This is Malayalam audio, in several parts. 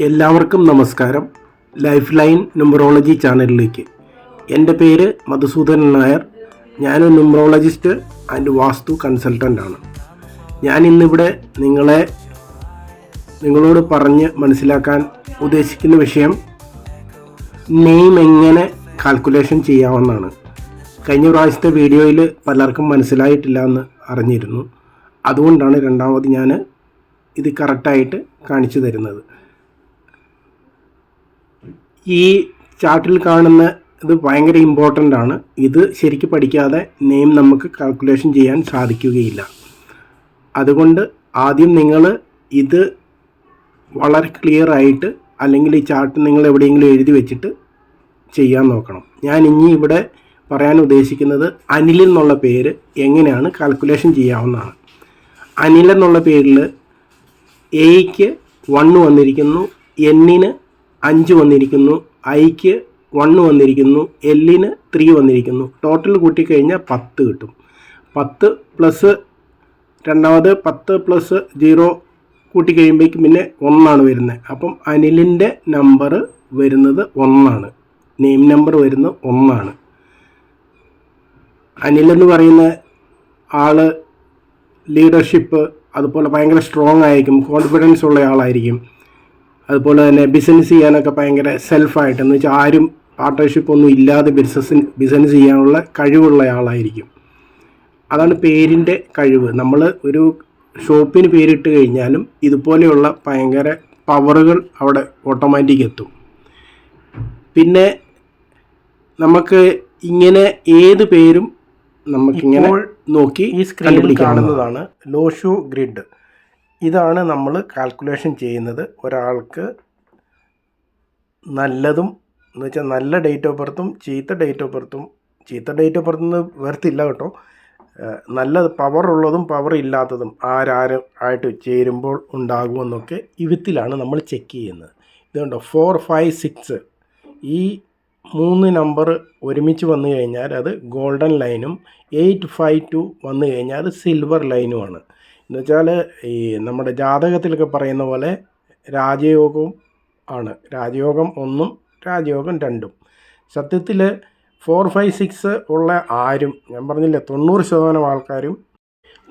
എല്ലാവർക്കും നമസ്കാരം. ലൈഫ് ലൈൻ ന്യൂമറോളജി ചാനലിലേക്ക്. എൻ്റെ പേര് മധുസൂദനൻ നായർ. ഞാനൊരു ന്യൂമറോളജിസ്റ്റ് ആൻഡ് വാസ്തു കൺസൾട്ടൻ്റ് ആണ്. ഞാൻ ഇന്നിവിടെ നിങ്ങളോട് പറഞ്ഞ് മനസ്സിലാക്കാൻ ഉദ്ദേശിക്കുന്ന വിഷയം നെയിം എങ്ങനെ കാൽക്കുലേഷൻ ചെയ്യാമെന്നാണ്. കഴിഞ്ഞ പ്രാവശ്യത്തെ വീഡിയോയിൽ പലർക്കും മനസ്സിലായിട്ടില്ല എന്ന് അറിഞ്ഞിരുന്നു. അതുകൊണ്ടാണ് രണ്ടാമത് ഞാൻ ഇത് കറക്റ്റായിട്ട് കാണിച്ചു തരുന്നത്. ഈ ചാർട്ടിൽ കാണുന്ന ഇത് ഭയങ്കര ഇമ്പോർട്ടൻ്റ് ആണ്. ഇത് ശരിക്കും പഠിക്കാതെ നെയിം നമുക്ക് കാൽക്കുലേഷൻ ചെയ്യാൻ സാധിക്കുകയില്ല. അതുകൊണ്ട് ആദ്യം നിങ്ങൾ ഇത് വളരെ ക്ലിയർ ആയിട്ട്, അല്ലെങ്കിൽ ഈ ചാർട്ട് നിങ്ങൾ എവിടെയെങ്കിലും എഴുതി വെച്ചിട്ട് ചെയ്യാൻ നോക്കണം. ഞാൻ ഇനി ഇവിടെ പറയാൻ ഉദ്ദേശിക്കുന്നത് അനിൽ എന്നുള്ള പേര് എങ്ങനെയാണ് കാൽക്കുലേഷൻ ചെയ്യാവുന്നതാണ്. അനിൽ എന്നുള്ള പേരിൽ എയ്ക്ക് 1 വന്നിരിക്കുന്നു, എന്നിന് 5 വന്നിരിക്കുന്നു, ഐക്ക് 1 വന്നിരിക്കുന്നു, എല്ലിന് 3 വന്നിരിക്കുന്നു. ടോട്ടൽ കൂട്ടിക്കഴിഞ്ഞാൽ 10 കിട്ടും. 10 പ്ലസ് രണ്ടാമത് 10 പ്ലസ് 0 കൂട്ടിക്കഴിയുമ്പോഴേക്കും പിന്നെ 1 വരുന്നത്. അപ്പം അനിലിൻ്റെ നമ്പർ വരുന്നത് 1. നെയിം നമ്പർ വരുന്നത് 1. അനിലെന്ന് പറയുന്ന ആൾ ലീഡർഷിപ്പ്, അതുപോലെ ഭയങ്കര സ്ട്രോങ് ആയിരിക്കും, കോൺഫിഡൻസ് ഉള്ള ആളായിരിക്കും. അതുപോലെ തന്നെ ബിസിനസ് ചെയ്യാനൊക്കെ ഭയങ്കര സെൽഫായിട്ട്, എന്ന് വെച്ചാൽ ആരും പാർട്ട്ണർഷിപ്പ് ഒന്നും ഇല്ലാതെ ബിസിനസ് ചെയ്യാനുള്ള കഴിവുള്ള ആളായിരിക്കും. അതാണ് പേരിൻ്റെ കഴിവ്. നമ്മൾ ഒരു ഷോപ്പിന് പേരിട്ട് കഴിഞ്ഞാലും ഇതുപോലെയുള്ള ഭയങ്കര പവറുകൾ അവിടെ ഓട്ടോമാറ്റിക് എത്തും. പിന്നെ നമുക്ക് ഇങ്ങനെ ഏത് പേരും നമുക്കിങ്ങനെ നോക്കി ഈ സ്ക്രീനിൽ കാണുന്നതാണ് ലോഷോ ഗ്രിഡ്. ഇതാണ് നമ്മൾ കാൽക്കുലേഷൻ ചെയ്യുന്നത്. ഒരാൾക്ക് നല്ലതും എന്ന് വെച്ചാൽ നല്ല ഡേറ്റ് ഓഫ് ബർത്തും ചീത്ത ഡേറ്റ് ഓഫ് ബർത്തും വരത്തില്ല കേട്ടോ. നല്ല പവറുള്ളതും പവർ ഇല്ലാത്തതും ആയിട്ട് ചേരുമ്പോൾ ഉണ്ടാകുമെന്നൊക്കെ വിധത്തിലാണ് നമ്മൾ ചെക്ക് ചെയ്യുന്നത്. ഇതുകൊണ്ടോ 4, 5, 6 ഈ 3 നമ്പർ ഒരുമിച്ച് വന്നു കഴിഞ്ഞാൽ അത് ഗോൾഡൻ ലൈനും 8, 5, 2 വന്നു കഴിഞ്ഞാൽ അത് സിൽവർ ലൈനുമാണ്. എന്ന് വെച്ചാൽ ഈ നമ്മുടെ ജാതകത്തിലൊക്കെ പറയുന്ന പോലെ രാജയോഗവും ആണ്. രാജയോഗം 1, രാജയോഗം 2. സത്യത്തിൽ 4, 5, 6 ഉള്ള ആരും, ഞാൻ പറഞ്ഞില്ലേ 90% ആൾക്കാരും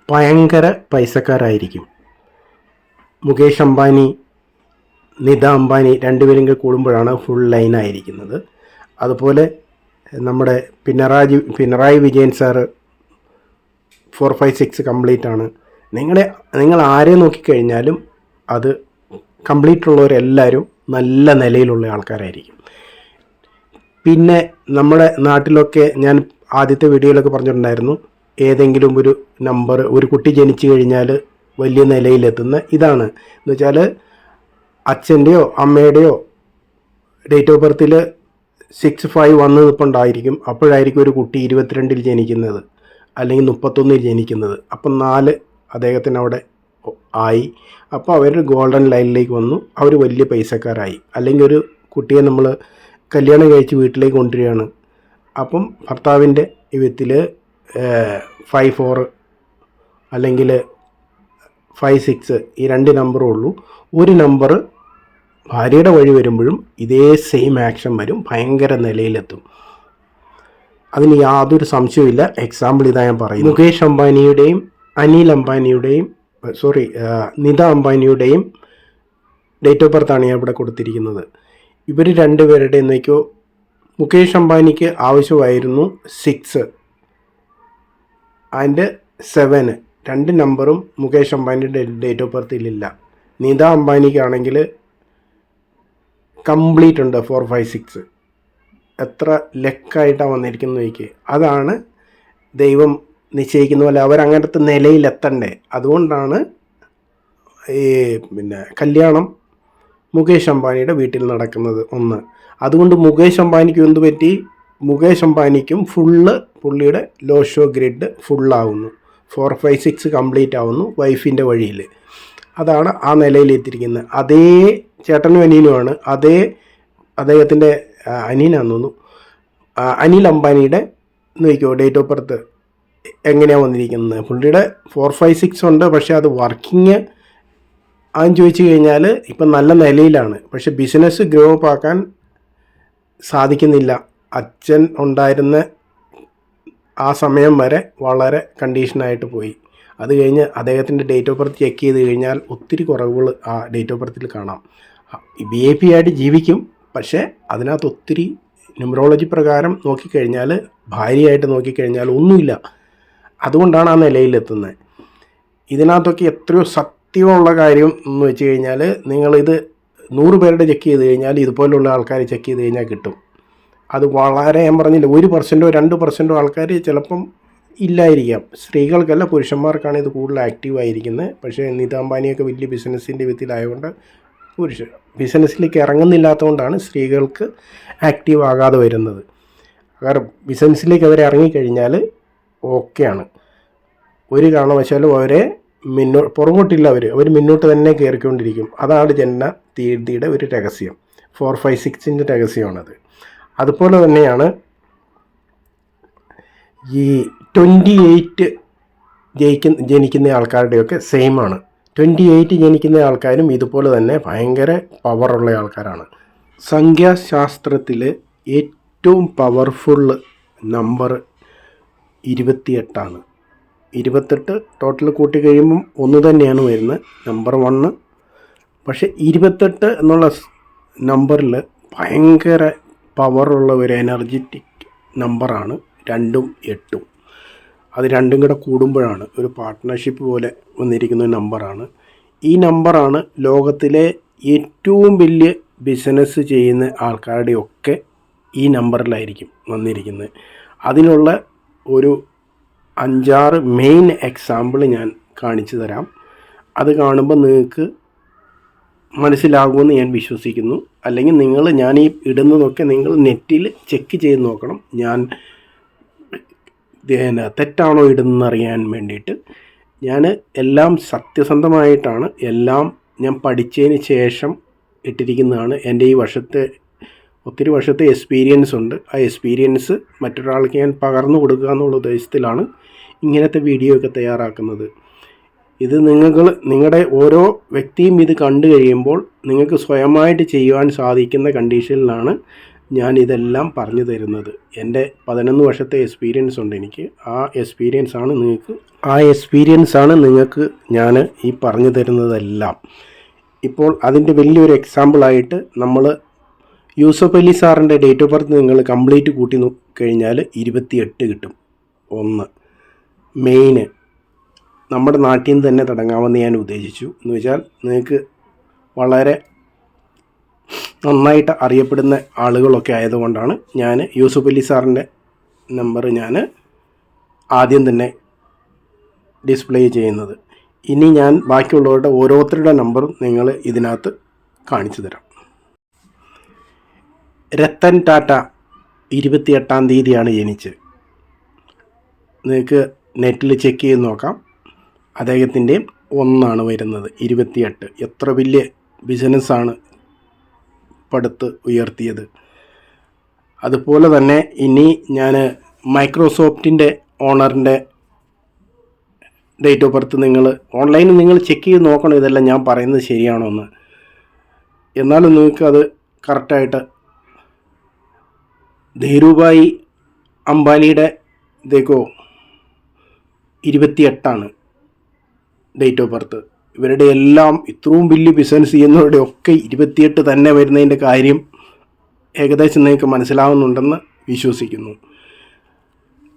ഭയങ്കര പൈസക്കാരായിരിക്കും. മുകേഷ് അംബാനി, നിത അംബാനി രണ്ടുപേരും കൂടി കൂടുമ്പോഴാണ് ഫുൾ ലൈനായിരിക്കുന്നത്. അതുപോലെ നമ്മുടെ പിണറായി വിജയൻ സാറ് 4, 5, 6 കംപ്ലീറ്റ് ആണ്. നിങ്ങൾ ആരെ നോക്കിക്കഴിഞ്ഞാലും അത് കംപ്ലീറ്റ് ഉള്ളവരെല്ലാവരും നല്ല നിലയിലുള്ള ആൾക്കാരായിരിക്കും. പിന്നെ നമ്മുടെ നാട്ടിലൊക്കെ ഞാൻ ആദ്യത്തെ വീഡിയോയിലൊക്കെ പറഞ്ഞിട്ടുണ്ടായിരുന്നു, ഏതെങ്കിലും ഒരു നമ്പർ ഒരു കുട്ടി ജനിച്ചു കഴിഞ്ഞാൽ വലിയ നിലയിലെത്തുന്ന ഇതാണ്. എന്ന് വെച്ചാൽ അച്ഛൻ്റെയോ അമ്മയുടെയോ ഡേറ്റ് ഓഫ് ബർത്തിൽ 6, 5 വന്ന് നിൽപ്പുണ്ടായിരിക്കും. അപ്പോഴായിരിക്കും ഒരു കുട്ടി 22 ജനിക്കുന്നത്, അല്ലെങ്കിൽ 31 ജനിക്കുന്നത്. അപ്പം 4 അദ്ദേഹത്തിന് അവിടെ ആയി. അപ്പോൾ അവർ ഗോൾഡൻ ലൈനിലേക്ക് വന്നു, അവർ വലിയ പൈസക്കാരായി. അല്ലെങ്കിൽ ഒരു കുട്ടിയെ നമ്മൾ കല്യാണം കഴിച്ച് വീട്ടിലേക്ക് കൊണ്ടുവരികയാണ്. അപ്പം ഭർത്താവിൻ്റെ വിധത്തിൽ 5, 4 അല്ലെങ്കിൽ 5, 6 ഈ 2 നമ്പറേ ഉള്ളൂ. ഒരു നമ്പർ ഭാര്യയുടെ വഴി വരുമ്പോഴും ഇതേ സെയിം ആക്ഷൻ വരും, ഭയങ്കര നിലയിലെത്തും. അതിന് യാതൊരു സംശയവുമില്ല. എക്സാമ്പിൾ ഇതാ ഞാൻ പറയും. മുകേഷ് അംബാനിയുടെയും നിത അംബാനിയുടെയും ഡേറ്റ് ഓഫ് ബർത്താണ് ഞാൻ ഇവിടെ കൊടുത്തിരിക്കുന്നത്. ഇവർ രണ്ടുപേരുടെ എന്നേക്കോ മുകേഷ് അംബാനിക്ക് ആവശ്യമായിരുന്നു 6 ആൻഡ് 7. 2 നമ്പറും മുകേഷ് അംബാനിയുടെ ഡേറ്റ് ഓഫ് ബർത്തിലില്ല. നിത അംബാനിക്കാണെങ്കിൽ കംപ്ലീറ്റ് ഉണ്ട് 4, 5, 6. എത്ര ലക്കായിട്ടാണ് വന്നിരിക്കുന്നത് നോക്കി. അതാണ് ദൈവം നിശ്ചയിക്കുന്ന പോലെ അവരങ്ങനത്തെ നിലയിലെത്തണ്ടേ. അതുകൊണ്ടാണ് ഈ കല്യാണം മുകേഷ് അംബാനിയുടെ വീട്ടിൽ നടക്കുന്നത്. അതുകൊണ്ട് മുകേഷ് അംബാനിക്കും എന്ത് പറ്റി? മുകേഷ് അംബാനിക്കും പുള്ളിയുടെ ലോഷോ ഗ്രിഡ് ഫുള്ളാവുന്നു. 4, 5, 6 കംപ്ലീറ്റ് ആവുന്നു വൈഫിൻ്റെ വഴിയിൽ. അതാണ് ആ നിലയിലെത്തിയിരിക്കുന്നത്. അതേ ചേട്ടനും അനിയനുമാണ്. അദ്ദേഹത്തിൻ്റെ അനിയനാന്ന് തോന്നുന്നു, അനിൽ അംബാനിയുടെ നോക്കിയോ ഡേറ്റ് ഓഫ് ബർത്ത് എങ്ങനെയാണ് വന്നിരിക്കുന്നത്. പുള്ളിയുടെ 4, 5, 6 ഉണ്ട്, പക്ഷേ അത് വർക്കിംഗ് അതെന്ന് ചോദിച്ചു കഴിഞ്ഞാൽ ഇപ്പം നല്ല നിലയിലാണ്, പക്ഷെ ബിസിനസ് ഗ്രോ അപ്പ് ആക്കാൻ സാധിക്കുന്നില്ല. അച്ഛൻ ഉണ്ടായിരുന്ന ആ സമയം വരെ വളരെ കണ്ടീഷനായിട്ട് പോയി. അത് കഴിഞ്ഞ് അദ്ദേഹത്തിൻ്റെ ഡേറ്റ് ഓഫ് ബർത്ത് ചെക്ക് ചെയ്ത് കഴിഞ്ഞാൽ ഒത്തിരി കുറവുകൾ ആ ഡേറ്റ് ഓഫ് ബർത്തിൽ കാണാം. VIP ആയിട്ട് ജീവിക്കും, പക്ഷേ അതിനകത്ത് ഒത്തിരി ന്യൂമറോളജി പ്രകാരം നോക്കിക്കഴിഞ്ഞാൽ, ഭാര്യയായിട്ട് നോക്കിക്കഴിഞ്ഞാൽ ഒന്നുമില്ല. അതുകൊണ്ടാണ് ആ നിലയിലെത്തുന്നത്. ഇതിനകത്തൊക്കെ എത്രയോ സത്യമുള്ള കാര്യം എന്ന് വെച്ച് കഴിഞ്ഞാൽ, നിങ്ങളിത് 100 പേരുടെ ചെക്ക് ചെയ്ത് കഴിഞ്ഞാൽ ഇതുപോലുള്ള ആൾക്കാർ ചെക്ക് ചെയ്ത് കഴിഞ്ഞാൽ കിട്ടും. അത് വളരെ, ഞാൻ പറഞ്ഞില്ല, 1%, 2% ആൾക്കാർ ചിലപ്പം ഇല്ലായിരിക്കാം. സ്ത്രീകൾക്കല്ല, പുരുഷന്മാർക്കാണ് ഇത് കൂടുതൽ ആക്റ്റീവ് ആയിരിക്കുന്നത്. പക്ഷേ നിത അംബാനിയൊക്കെ വലിയ ബിസിനസ്സിൻ്റെ വിധത്തിലായതുകൊണ്ട് ബിസിനസ്സിലേക്ക് ഇറങ്ങുന്നില്ലാത്തതുകൊണ്ടാണ് സ്ത്രീകൾക്ക് ആക്റ്റീവ് ആകാതെ വരുന്നത്. കാരണം ബിസിനസ്സിലേക്ക് അവർ ഇറങ്ങിക്കഴിഞ്ഞാൽ ഓക്കെയാണ്. ഒരു കാരണവശാലും അവരെ പുറകോട്ടില്ല, അവർ മുന്നോട്ട് തന്നെ കയറിക്കൊണ്ടിരിക്കും. അതാണ് ജനന തീയതിയുടെ ഒരു രഹസ്യം. 4, 5, 6 രഹസ്യമാണത്. അതുപോലെ തന്നെയാണ് ഈ 28 ജനിക്കുന്ന ആൾക്കാരുടെയൊക്കെ സെയിമാണ്. 28 ജനിക്കുന്ന ആൾക്കാരും ഇതുപോലെ തന്നെ ഭയങ്കര പവറുള്ള ആൾക്കാരാണ്. സംഖ്യാശാസ്ത്രത്തിൽ ഏറ്റവും പവർഫുൾ നമ്പർ 28ആണ്. 28 ടോട്ടൽ കൂട്ടി കഴിയുമ്പം ഒന്ന് തന്നെയാണ് വരുന്നത്, നമ്പർ 1. പക്ഷേ 28 എന്നുള്ള നമ്പറിൽ ഭയങ്കര പവറുള്ള ഒരു എനർജറ്റിക് നമ്പറാണ് 2ഉം 8ഉം. അത് രണ്ടും കൂടെ കൂടുമ്പോഴാണ് ഒരു പാർട്ട്ണർഷിപ്പ് പോലെ വന്നിരിക്കുന്ന നമ്പറാണ്. ഈ നമ്പറാണ് ലോകത്തിലെ ഏറ്റവും വലിയ ബിസിനസ് ചെയ്യുന്ന ആൾക്കാരുടെയൊക്കെ ഈ നമ്പറിലായിരിക്കും വന്നിരിക്കുന്നത്. അതിനുള്ള ഒരു 5-6 മെയിൻ എക്സാമ്പിൾ ഞാൻ കാണിച്ചു തരാം. അത് കാണുമ്പോൾ നിങ്ങൾക്ക് മനസ്സിലാകുമെന്ന് ഞാൻ വിശ്വസിക്കുന്നു. അല്ലെങ്കിൽ ഞാൻ ഈ ഇടുന്നതൊക്കെ നിങ്ങൾ നെറ്റിൽ ചെക്ക് ചെയ്ത് നോക്കണം. ഞാൻ തെറ്റാണോ ഇടുന്നറിയാൻ വേണ്ടിയിട്ട് ഞാൻ എല്ലാം സത്യസന്ധമായിട്ടാണ്, എല്ലാം ഞാൻ പഠിച്ചതിന് ശേഷം ഇട്ടിരിക്കുന്നതാണ്. എൻ്റെ ഈ ഒത്തിരി വർഷത്തെ എക്സ്പീരിയൻസ് ഉണ്ട്. ആ എക്സ്പീരിയൻസ് മറ്റൊരാൾക്ക് ഞാൻ പകർന്നു കൊടുക്കുക എന്നുള്ള ഉദ്ദേശത്തിലാണ് ഇങ്ങനത്തെ വീഡിയോ ഒക്കെ തയ്യാറാക്കുന്നത്. ഇത് നിങ്ങളുടെ ഓരോ വ്യക്തിയും ഇത് കണ്ടു കഴിയുമ്പോൾ നിങ്ങൾക്ക് സ്വയമായിട്ട് ചെയ്യുവാൻ സാധിക്കുന്ന കണ്ടീഷനിലാണ് ഞാൻ ഇതെല്ലാം പറഞ്ഞു തരുന്നത്. എൻ്റെ 11 വർഷത്തെ എക്സ്പീരിയൻസ് ഉണ്ട് എനിക്ക്. ആ എക്സ്പീരിയൻസാണ് നിങ്ങൾക്ക് ഞാൻ ഈ പറഞ്ഞു തരുന്നതെല്ലാം. ഇപ്പോൾ അതിൻ്റെ വലിയൊരു എക്സാമ്പിളായിട്ട് നമ്മൾ യൂസഫ് അലി സാറിൻ്റെ ഡേറ്റ് ഓഫ് ബർത്ത് നിങ്ങൾ കംപ്ലീറ്റ് കൂട്ടി കഴിഞ്ഞാൽ 28 കിട്ടും. 1 മെയിന് നമ്മുടെ നാട്ടിൽ നിന്ന് തന്നെ തുടങ്ങാമെന്ന് ഞാൻ ഉദ്ദേശിച്ചു. എന്ന് വെച്ചാൽ നിങ്ങൾക്ക് വളരെ നന്നായിട്ട് അറിയപ്പെടുന്ന ആളുകളൊക്കെ ആയതുകൊണ്ടാണ് ഞാൻ യൂസഫ് അലി സാറിൻ്റെ നമ്പർ ഞാൻ ആദ്യം തന്നെ ഡിസ്പ്ലേ ചെയ്യുന്നത്. ഇനി ഞാൻ ബാക്കിയുള്ളവരുടെ ഓരോരുത്തരുടെ നമ്പറും നിങ്ങൾ ഇതിനകത്ത് കാണിച്ചു തരാം. രത്തൻ ടാറ്റ 28-ാം തീയതിയാണ് ജനിച്ചത്. നിങ്ങൾക്ക് നെറ്റിൽ ചെക്ക് ചെയ്ത് നോക്കാം. അദ്ദേഹത്തിൻ്റെയും 1ആണ് വരുന്നത്. 28. എത്ര വലിയ ബിസിനസ്സാണ് പടുത്ത് ഉയർത്തിയത്. അതുപോലെ തന്നെ ഇനി ഞാൻ മൈക്രോസോഫ്റ്റിൻ്റെ ഓണറിൻ്റെ ഡേറ്റ് ഓഫ് ബർത്ത് ഓൺലൈനിൽ നിങ്ങൾ ചെക്ക് ചെയ്ത് നോക്കണം ഇതെല്ലാം ഞാൻ പറയുന്നത് ശരിയാണോ എന്ന്. എന്നാലും നിങ്ങൾക്ക് അത് കറക്റ്റായിട്ട് ധീരുഭായി അംബാനിയുടെ 28ആണ് ഡേറ്റ് ഓഫ് ബർത്ത്. ഇവരുടെ എല്ലാം ഇത്രയും വലിയ ബിസിനസ് ചെയ്യുന്നവരുടെ ഒക്കെ 28 തന്നെ വരുന്നതിൻ്റെ കാര്യം ഏകദേശം നിങ്ങൾക്ക് മനസ്സിലാവുന്നുണ്ടെന്ന് വിശ്വസിക്കുന്നു.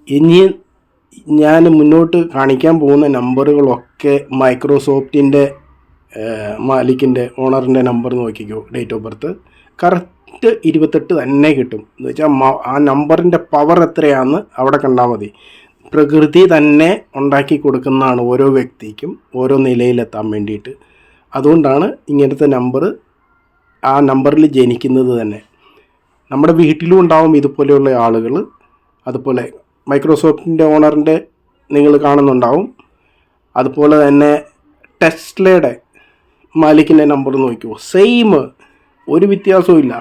ഇനി ഞാൻ മുന്നോട്ട് കാണിക്കാൻ പോകുന്ന നമ്പറുകളൊക്കെ മൈക്രോസോഫ്റ്റിൻ്റെ മാലിക്കിൻ്റെ ഓണറിൻ്റെ നമ്പർ നോക്കിക്കോ. ഡേറ്റ് ഓഫ് ബർത്ത് കറക്റ്റ് 28 തന്നെ കിട്ടും. എന്ന് വെച്ചാൽ ആ നമ്പറിൻ്റെ പവർ എത്രയാണെന്ന് അവിടെ കണ്ടാൽ മതി. പ്രകൃതി തന്നെ ഉണ്ടാക്കി കൊടുക്കുന്നതാണ് ഓരോ വ്യക്തിക്കും ഓരോ നിലയിലെത്താൻ വേണ്ടിയിട്ട്. അതുകൊണ്ടാണ് ഇങ്ങനത്തെ ആ നമ്പറിൽ ജനിക്കുന്നത് തന്നെ. നമ്മുടെ വീട്ടിലും ഉണ്ടാവും ഇതുപോലെയുള്ള ആളുകൾ. അതുപോലെ മൈക്രോസോഫ്റ്റിൻ്റെ ഓണറിൻ്റെ നിങ്ങൾ കാണുന്നുണ്ടാവും. അതുപോലെ തന്നെ ടെസ്ലയുടെ മാലിക്കിൻ്റെ നമ്പർ നോക്കിയോ, സെയിം, ഒരു വ്യത്യാസവും ഇല്ല.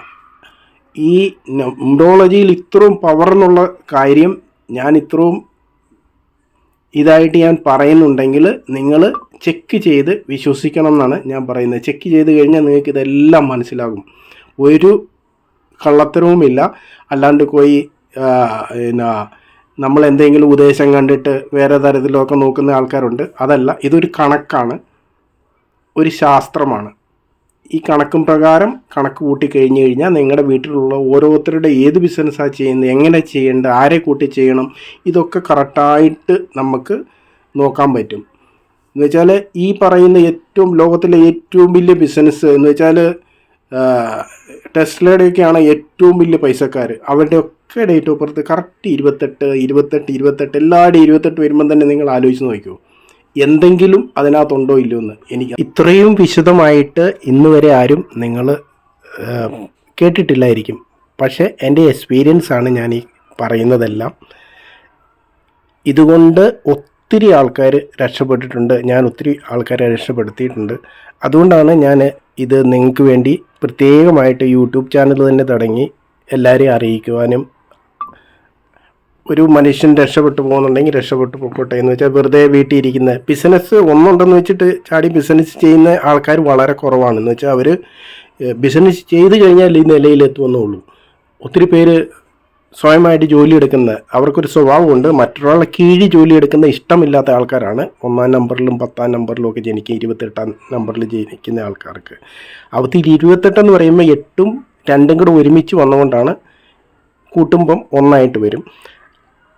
ഈ ന്യൂമറോളജിയിൽ ഇത്രയും പവർ എന്നുള്ള കാര്യം ഞാൻ ഇത്രയും ഇതായിട്ട് ഞാൻ പറയുന്നുണ്ടെങ്കിൽ നിങ്ങൾ ചെക്ക് ചെയ്ത് വിശ്വസിക്കണം എന്നാണ് ഞാൻ പറയുന്നത്. ചെക്ക് ചെയ്ത് കഴിഞ്ഞാൽ നിങ്ങൾക്ക് ഇതെല്ലാം മനസ്സിലാകും. ഒരു കള്ളത്തരവുമില്ല. അല്ലാണ്ട് പോയി പിന്നെ നമ്മൾ എന്തെങ്കിലും ഉദ്ദേശം കണ്ടിട്ട് വേറെ തരത്തിലൊക്കെ നോക്കുന്ന ആൾക്കാരുണ്ട്. അതല്ല, ഇതൊരു കണക്കാണ്, ഒരു ശാസ്ത്രമാണ്. ഈ കണക്കും പ്രകാരം കണക്ക് കൂട്ടി കഴിഞ്ഞ് കഴിഞ്ഞാൽ നിങ്ങളുടെ വീട്ടിലുള്ള ഓരോരുത്തരുടെ ഏത് ബിസിനസ്സാണ് ചെയ്യുന്നത്, എങ്ങനെ ചെയ്യേണ്ടത്, ആരെ കൂട്ടി ചെയ്യണം, ഇതൊക്കെ കറക്റ്റായിട്ട് നമുക്ക് നോക്കാൻ പറ്റും. എന്ന് വെച്ചാൽ ഈ പറയുന്ന ലോകത്തിലെ ഏറ്റവും വലിയ ബിസിനസ് എന്ന് വെച്ചാൽ ടെസ്ലയുടെയൊക്കെയാണ് ഏറ്റവും വലിയ പൈസക്കാർ. അവരുടെയൊക്കെ ഡേറ്റ് ഓഫ് ബർത്ത് കറക്റ്റ് 28 എല്ലാവരുടെയും 28 വരുമ്പം തന്നെ നിങ്ങൾ ആലോചിച്ച് നോക്കൂ, എന്തെങ്കിലും അതിനകത്തുണ്ടോ ഇല്ലയോ എന്ന്. എനിക്ക് ഇത്രയും വിശദമായിട്ട് ഇന്ന് വരെ ആരും നിങ്ങൾ കേട്ടിട്ടില്ലായിരിക്കും. പക്ഷേ എൻ്റെ എക്സ്പീരിയൻസ് ആണ് ഞാൻ ഈ പറയുന്നതെല്ലാം. ഇതുകൊണ്ട് ഒത്തിരി ആൾക്കാർ രക്ഷപ്പെട്ടിട്ടുണ്ട്, ഞാൻ ഒത്തിരി ആൾക്കാരെ രക്ഷപ്പെടുത്തിയിട്ടുണ്ട്. അതുകൊണ്ടാണ് ഞാൻ ഇത് നിങ്ങൾക്ക് വേണ്ടി പ്രത്യേകമായിട്ട് യൂട്യൂബ് ചാനൽ തന്നെ തുടങ്ങി എല്ലാവരെയും അറിയിക്കുവാനും, ഒരു മനുഷ്യൻ രക്ഷപ്പെട്ടു പോകുന്നുണ്ടെങ്കിൽ രക്ഷപ്പെട്ടു പോയിക്കോട്ടെ എന്ന് വെച്ചാൽ വെറുതെ വീട്ടിൽ ഇരിക്കുന്ന ബിസിനസ് ഒന്നുണ്ടെന്ന് വെച്ചിട്ട് ചാടി ബിസിനസ് ചെയ്യുന്ന ആൾക്കാർ വളരെ കുറവാണ്. എന്ന് വെച്ചാൽ അവർ ബിസിനസ് ചെയ്ത് കഴിഞ്ഞാൽ ഈ നിലയിലെത്തുമെന്നുള്ളൂ. ഒത്തിരി പേര് സ്വയമായിട്ട് ജോലി എടുക്കുന്ന, അവർക്കൊരു സ്വഭാവമുണ്ട്, മറ്റൊരാളുടെ കീഴിൽ ജോലി എടുക്കുന്ന ഇഷ്ടമില്ലാത്ത ആൾക്കാരാണ് 1-ാം നമ്പറിലും 10-ാം നമ്പറിലും ഒക്കെ ജനിക്കുക, 28-ാം നമ്പറിൽ ജനിക്കുന്ന ആൾക്കാർക്ക്. അവത്തിൽ 28 എന്ന് പറയുമ്പോൾ 8ഉം 2ഉം കൂടെ ഒരുമിച്ച് വന്നുകൊണ്ടാണ് കൂട്ടുമ്പം 1 വരും.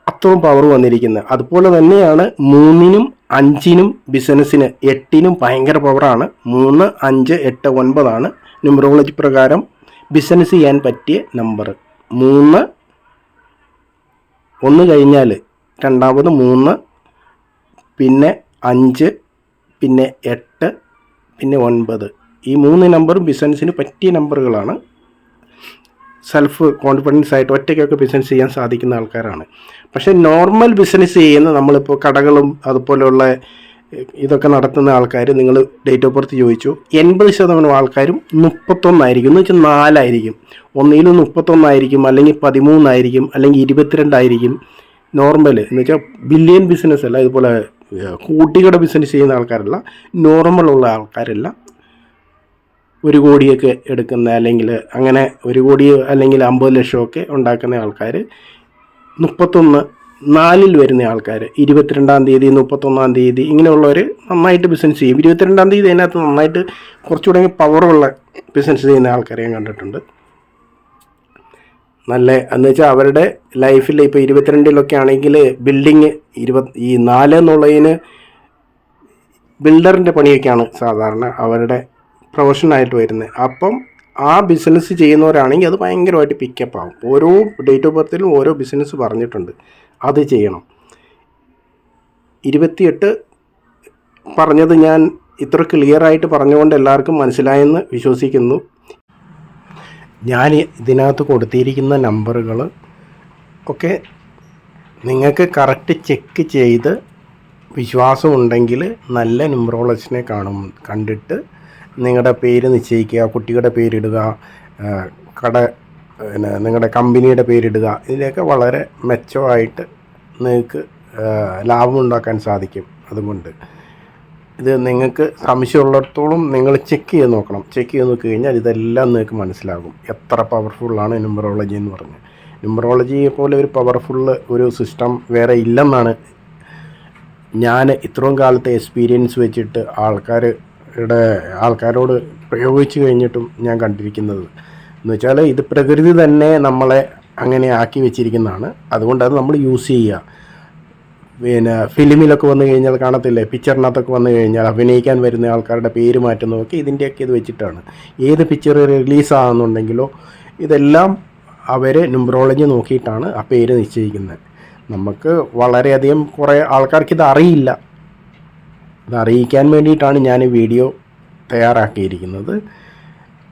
അത്രയും പവർ വന്നിരിക്കുന്നത്. അതുപോലെ തന്നെയാണ് 3-നും 5-നും ബിസിനസ്സിന്, 8-നും ഭയങ്കര പവറാണ്. 3, 5, 8, 9 ന്യൂമറോളജി പ്രകാരം ബിസിനസ് ചെയ്യാൻ പറ്റിയ നമ്പർ. 3 1 കഴിഞ്ഞാൽ രണ്ടാമത് 3, പിന്നെ 5, പിന്നെ 8, പിന്നെ 9. ഈ 3 നമ്പറും ബിസിനസ്സിന് പറ്റിയ നമ്പറുകളാണ്. സെൽഫ് കോൺഫിഡൻസ് ആയിട്ട് ഒറ്റയ്ക്കൊക്കെ ബിസിനസ് ചെയ്യാൻ സാധിക്കുന്ന ആൾക്കാരാണ്. പക്ഷേ നോർമൽ ബിസിനസ് ചെയ്യുന്ന നമ്മളിപ്പോൾ കടകളും അതുപോലെയുള്ള ഇതൊക്കെ നടത്തുന്ന ആൾക്കാർ, നിങ്ങൾ ഡേറ്റ് ഓഫ് ബർത്ത് ചോദിച്ചു, 80% ആൾക്കാരും 31 ആയിരിക്കും. എന്ന് വെച്ചാൽ 4 ആയിരിക്കും. ഒന്നിലും 31 ആയിരിക്കും, അല്ലെങ്കിൽ 13 ആയിരിക്കും, അല്ലെങ്കിൽ 22 ആയിരിക്കും. നോർമൽ എന്ന് വെച്ചാൽ ബില്യൺ ബിസിനസ് അല്ല, ഇതുപോലെ കോടികളുടെ ബിസിനസ് ചെയ്യുന്ന ആൾക്കാരല്ല, നോർമലുള്ള ആൾക്കാരല്ല. 1 കോടിയൊക്കെ എടുക്കുന്ന, അല്ലെങ്കിൽ അങ്ങനെ 1 കോടി അല്ലെങ്കിൽ 50 ലക്ഷമൊക്കെ ഉണ്ടാക്കുന്ന ആൾക്കാർ 31, 4-ൽ വരുന്ന ആൾക്കാർ 22-ാം തീയതി 31-ാം തീയതി ഇങ്ങനെയുള്ളവർ നന്നായിട്ട് ബിസിനസ് ചെയ്യും. 22-ാം തീയതി അതിനകത്ത് നന്നായിട്ട് കുറച്ചുകൂടെ പവറുള്ള ബിസിനസ് ചെയ്യുന്ന ആൾക്കാരെ ഞാൻ കണ്ടിട്ടുണ്ട്. നല്ല എന്ന് വെച്ചാൽ അവരുടെ ലൈഫിൽ ഇപ്പോൾ 22-ലൊക്കെ ആണെങ്കിൽ ബിൽഡിങ് ഈ 4 എന്നുള്ളതിന് ബിൽഡറിൻ്റെ പണിയൊക്കെയാണ് സാധാരണ അവരുടെ പ്രൊഫഷനായിട്ട് വരുന്നത്. അപ്പം ആ ബിസിനസ് ചെയ്യുന്നവരാണെങ്കിൽ അത് ഭയങ്കരമായിട്ട് പിക്കപ്പ് ആവും. ഓരോ ഡേറ്റ് ഓഫ് ബർത്തിലും ഓരോ ബിസിനസ് പറഞ്ഞിട്ടുണ്ട്, അത് ചെയ്യണം. 28 പറഞ്ഞത് ഞാൻ ഇത്ര ക്ലിയറായിട്ട് പറഞ്ഞുകൊണ്ട് എല്ലാവർക്കും മനസ്സിലായെന്ന് വിശ്വസിക്കുന്നു. ഞാൻ ഇതിനകത്ത് കൊടുത്തിരിക്കുന്ന നമ്പറുകൾ ഒക്കെ നിങ്ങൾക്ക് കറക്റ്റ് ചെക്ക് ചെയ്ത് വിശ്വാസമുണ്ടെങ്കിൽ നല്ല ന്യൂമറോളജിസ്റ്റിനെ കണ്ടിട്ട് നിങ്ങളുടെ പേര് നിശ്ചയിക്കുക, കുട്ടികളുടെ പേരിടുക, നിങ്ങളുടെ കമ്പനിയുടെ പേരിടുക. ഇതിലൊക്കെ വളരെ മെച്ചമായിട്ട് നിങ്ങൾക്ക് ലാഭമുണ്ടാക്കാൻ സാധിക്കും. അതുകൊണ്ട് ഇത് നിങ്ങൾക്ക് സംശയമുള്ളിടത്തോളം നിങ്ങൾ ചെക്ക് ചെയ്ത് നോക്കണം. ചെക്ക് ചെയ്ത് നോക്കി കഴിഞ്ഞാൽ ഇതെല്ലാം നിങ്ങൾക്ക് മനസ്സിലാകും എത്ര പവർഫുള്ളാണ് ന്യൂമറോളജി എന്ന് പറഞ്ഞ്. ന്യൂമറോളജിയെ പോലെ ഒരു പവർഫുള്ള് ഒരു സിസ്റ്റം വേറെ ഇല്ലെന്നാണ് ഞാൻ ഇത്രയും കാലത്തെ എക്സ്പീരിയൻസ് വെച്ചിട്ട് ആൾക്കാരോട് പ്രയോഗിച്ച് കഴിഞ്ഞിട്ടും ഞാൻ കണ്ടിരിക്കുന്നത്. എന്ന് വെച്ചാൽ ഇത് പ്രകൃതി തന്നെ നമ്മളെ അങ്ങനെ ആക്കി വെച്ചിരിക്കുന്നതാണ്. അതുകൊണ്ട് അത് നമ്മൾ യൂസ് ചെയ്യുക. പിന്നെ ഫിലിമിലൊക്കെ വന്നു കഴിഞ്ഞാൽ കാണത്തില്ലേ, പിക്ചറിനകത്തൊക്കെ വന്നു കഴിഞ്ഞാൽ അഭിനയിക്കാൻ വരുന്ന ആൾക്കാരുടെ പേര് മാറ്റുന്നതൊക്കെ ഇതിൻ്റെയൊക്കെ ഇത് വെച്ചിട്ടാണ്. ഏത് പിക്ചർ റിലീസാകുന്നുണ്ടെങ്കിലോ ഇതെല്ലാം അവർ ന്യൂമറോളജി നോക്കിയിട്ടാണ് ആ പേര് നിശ്ചയിക്കുന്നത്. നമുക്ക് വളരെയധികം കുറേ ആൾക്കാർക്ക് ഇത് അറിയില്ല. ഇത് അറിയിക്കാൻ വേണ്ടിയിട്ടാണ് ഞാൻ വീഡിയോ തയ്യാറാക്കിയിരിക്കുന്നത്.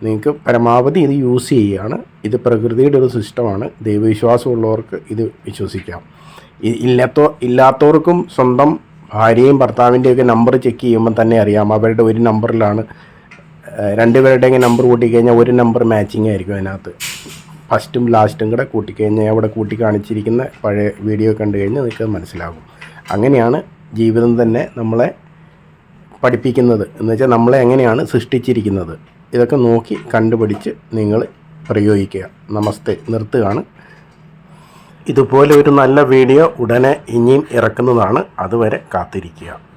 നിങ്ങൾക്ക് പരമാവധി ഇത് യൂസ് ചെയ്യുകയാണ്. ഇത് പ്രകൃതിയുടെ ഒരു സിസ്റ്റമാണ്. ദൈവവിശ്വാസമുള്ളവർക്ക് ഇത് വിശ്വസിക്കാം. ഇല്ലാത്തവർക്കും സ്വന്തം ഭാര്യയും ഭർത്താവിൻ്റെയൊക്കെ നമ്പർ ചെക്ക് ചെയ്യുമ്പോൾ തന്നെ അറിയാം. അവരുടെ ഒരു നമ്പറിലാണ്, 2 പേരുടെയെങ്കിലും നമ്പർ കൂട്ടിക്കഴിഞ്ഞാൽ ഒരു നമ്പർ മാച്ചിങ് ആയിരിക്കും അതിനകത്ത്. ഫസ്റ്റും ലാസ്റ്റും കൂടെ കൂട്ടിക്കഴിഞ്ഞാൽ അവിടെ കൂട്ടി കാണിച്ചിരിക്കുന്ന പഴയ വീഡിയോ കണ്ടു കഴിഞ്ഞാൽ നിങ്ങൾക്ക് മനസ്സിലാകും. അങ്ങനെയാണ് ജീവിതം തന്നെ നമ്മളെ പഠിപ്പിക്കുന്നത്. എന്ന് വെച്ചാൽ നമ്മളെ എങ്ങനെയാണ് സൃഷ്ടിച്ചിരിക്കുന്നത് ഇതൊക്കെ നോക്കി കണ്ടുപിടിച്ച് നിങ്ങൾ പ്രയോഗിക്കുക. നമസ്തേ, നിർത്തുകയാണ്. ഇതുപോലെ ഒരു നല്ല വീഡിയോ ഉടനെ ഇനിയും ഇറക്കുന്നതാണ്. അതുവരെ കാത്തിരിക്കുക.